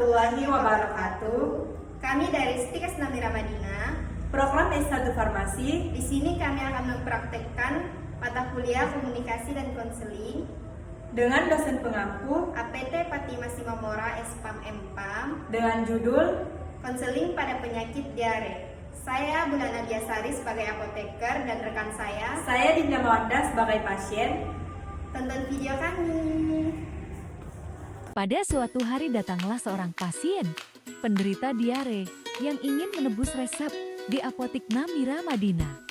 warahmatullahi wabarakatuh. Kami dari Stikes Namira Madinah. Program S1 Farmasi. Di sini kami akan mempraktekkan mata kuliah komunikasi dan konseling Dengan dosen pengampu APT Fatimah Simamora SPAM MPAM dengan judul Konseling pada Penyakit Diare. Saya Bulana Biasari sebagai apoteker dan rekan saya Dinda Mawanda sebagai pasien. tonton video kami. Pada suatu hari datanglah seorang pasien, penderita diare, yang ingin menebus resep di apotik Namira Madinah.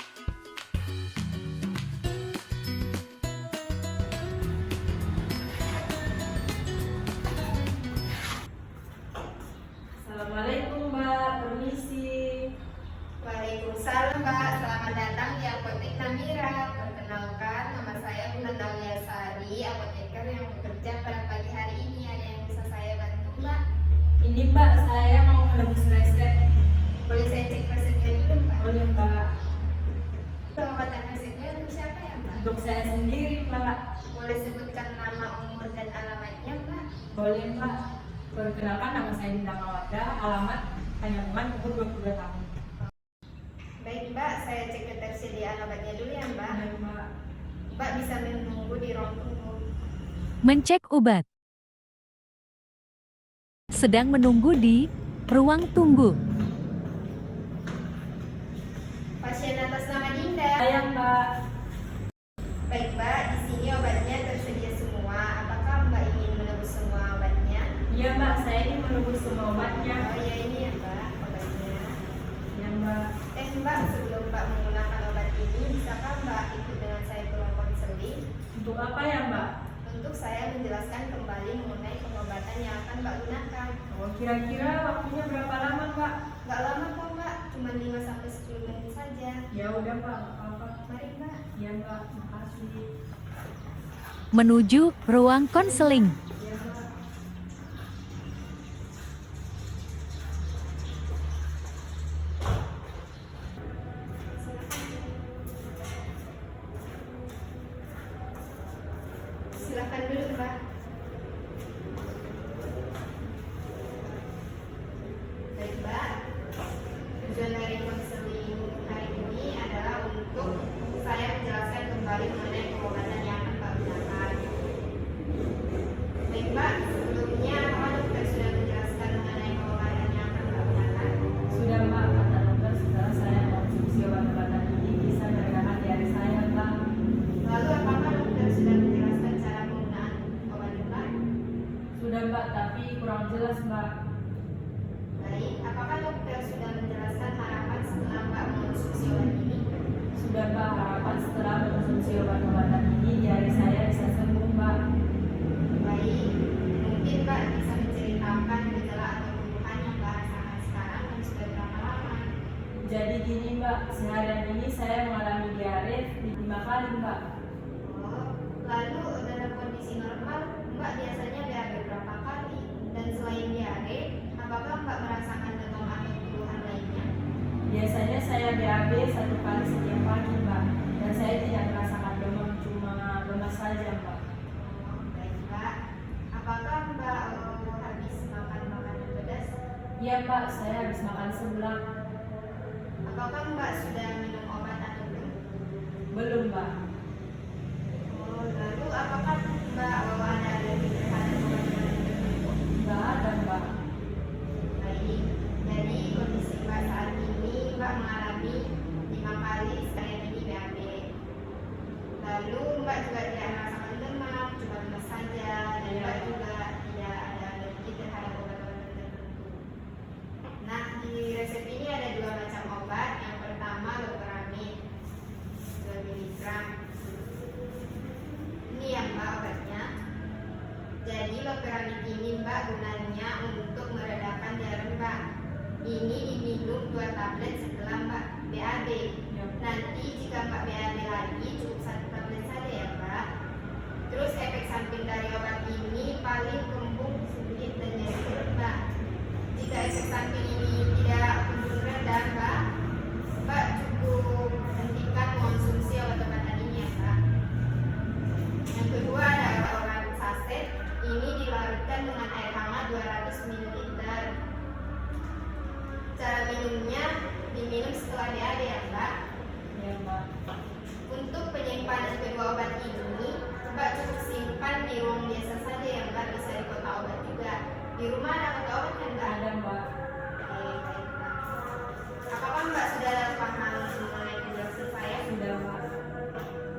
Assalamualaikum Mbak, permisi. Waalaikumsalam Mbak, selamat datang di apotek Namira. Perkenalkan, nama saya Bulana Biasari, apoteker yang bekerja pada pagi hari ini. Ada yang bisa saya bantu Mbak? Ini Mbak, saya mau menebus resep. Boleh saya cek resepnya dulu Mbak? Boleh Mbak. Pengobatan resepnya untuk siapa ya Mbak? Untuk saya sendiri Mbak. Boleh sebutkan nama, umur, dan alamatnya Mbak? Boleh Mbak. Perkenalkan, nama saya Dinda Mawanda, alamat Tanyamungan, umur 22 tahun. Baik Mbak, saya cek ketersediaan obatnya dulu ya Mbak. Boleh Mbak. Mbak bisa menunggu di ruang tunggu. Mencek obat. Sedang menunggu di ruang tunggu. Pasien atas nama Dinda. Saya Mbak. Baik Mbak, di sini obatnya tersedia semua. Apakah Mbak ingin menebus semua obatnya? Iya Mbak, saya ingin menebus semua obatnya. Oh ya ini ya Mbak, obatnya. Ya Mbak. Mbak, sebelum Mbak menggunakan obat ini, bisakah Mbak ikut dengan saya ke ruang konseling? Untuk apa ya Mbak? Untuk saya menjelaskan kembali mengenai pengobatan yang akan Mbak gunakan. Oh, kira-kira waktunya berapa lama Mbak? Nggak lama kok Mbak, cuma 5-10 menit saja. Ya udah Mbak, nggak apa-apa. Mari Mbak. Ya Mbak, makasih. Menuju ruang konseling. Ya Mbak. Silakan dulu Mbak. Baik Mbak, tujuan dari konseling hari ini adalah untuk saya menjelaskan kembali mengenai pengobatan yang akan Mbak gunakan. Baik Mbak, sebelumnya apakah dokter sudah menjelaskan mengenai pengobatan yang akan Mbak gunakan? Sudah Mbak, kata dokter setelah saya mengonsumsi obat-obatan ini bisa meredakan diare saya Mbak. Lalu apakah dokter sudah menjelaskan cara penggunaan obat Mbak? Sudah Mbak, tapi kurang jelas Mbak. Baik, apakah dokter sudah menjelaskan harapan setelah Mbak mengonsumsi obat ini? Sudah Mbak, harapan setelah mengonsumsi obat-obatan ini diare saya bisa sembuh Mbak. Baik, mungkin Mbak bisa menceritakan gejala atau keluhan yang Mbak rasakan sekarang dan sudah berapa lama? Jadi gini Mbak, seharian ini saya mengalami diare 5 kali Mbak. Oh, lalu dalam kondisi normal Mbak biasanya BAB berapa kali? Dan selain diare, apakah Mbak merasakan demam atau keluhan lainnya? Biasanya saya BAB 1 kali setiap pagi Mbak. Dan saya tidak merasakan demam, cuma lemas saja Mbak. Oh, baik Mbak. Apakah Mbak habis makan makanan pedas? Iya Mbak, saya habis makan seblak. Apakah Mbak sudah minum obat atau belum? Belum Mbak. Oh, lalu apakah Mbak ada alergi terhadap obat tertentu? Nggak ada Mbak. Baik, jadi kondisi Mbak saat ini Mbak mengalami 5 kali seharian ini BAB. Lalu Mbak juga tidak merasakan demam, cuma lemas saja, dan Mbak juga tidak ada alergi terhadap obat-obat tertentu. Nah, di resep ini ada 2 macam obat. Yang pertama loperamid 2 mg. Ini yang Mbak obatnya. Jadi loperamid ini Mbak gunanya untuk meredakan diare Mbak. Ini diminum 2 tablet setelah Mbak BAB. Ya. Nanti jika Mbak BAB lagi cukup 1 tablet saja ya Mbak. Terus efek samping dari obat ini paling kembung sedikit dan nyeri perut Mbak. Jika efek samping ini tidak kunjung reda Mbak, Mbak cukup hentikan mengonsumsi obat-obatan ini ya Mbak. Yang kedua ada obat saset. Ini dilarutkan dengan air hangat 200 ml minumnya diminum setelah BAB ya Mbak. Iya Mbak. Untuk penyimpanan kedua obat ini, Mbak cukup simpan di ruang biasa saja ya Mbak, bisa di kotak obat juga. Di rumah ada kotak obat kan Mbak? Ada Mbak. Oke, baik Mbak. Apakah Mbak sudah paham mengenai penjelasan saya? Sudah Mbak.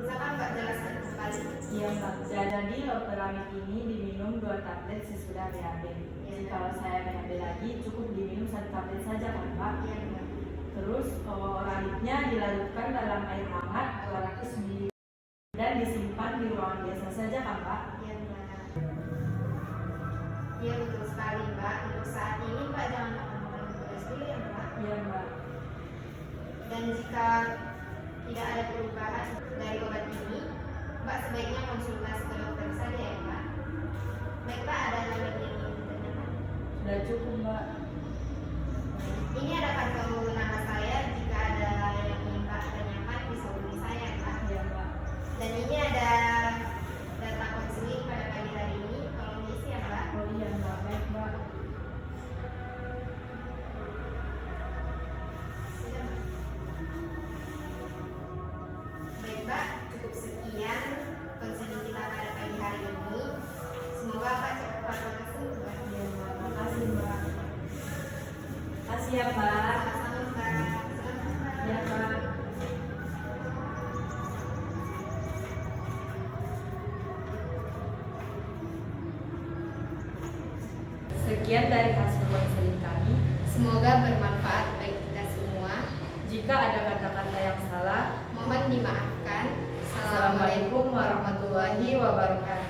Misalkan Mbak jelaskan kembali. Iya Mbak. Jadi loperamid ini diminum 2 tablet sesudah BAB. Jadi kalau saya BAB lagi cukup diminum 1 tablet saja kan Mbak. Iya Mbak. Terus oralidnya dilarutkan dalam air hangat 200 ml dan disimpan di ruangan biasa saja kan Pak? Iya Mbak. Iya betul sekali Mbak. Untuk saat ini Mbak jangan makan makanan pedas dulu ya Mbak. Iya Mbak. Dan jika tidak ada perubahan dari obat ini, Mbak sebaiknya konsultasi ke dokter saja ya Mbak. Baik Mbak, ada lagi yang ingin ditanyakan? Sudah cukup Mbak. Ini ada kartu nama saya. Jika ada yang ingin Mbak tanyakan bisa hubungi saya Mbak. Iya Mbak. Dan ini ada data konseling pada pagi hari ini. Tolong diisi ya Mbak. Oh iya Mbak. Baik Mbak. Sudah, Mbak. Baik Mbak, cukup sekian konseling kita pada pagi hari ini. Semoga Mbak cepat sembuh Mbak. Iya Mbak. Makasih Mbak. Makasih ya Mbak. Sama-sama Mbak. Selamat Mbak. Iya Mbak. Sekian dari hasil konseling kami. Semoga bermanfaat bagi kita semua. Jika ada kata-kata yang salah, Mohon dimaafkan. Assalamualaikum warahmatullahi wabarakatuh.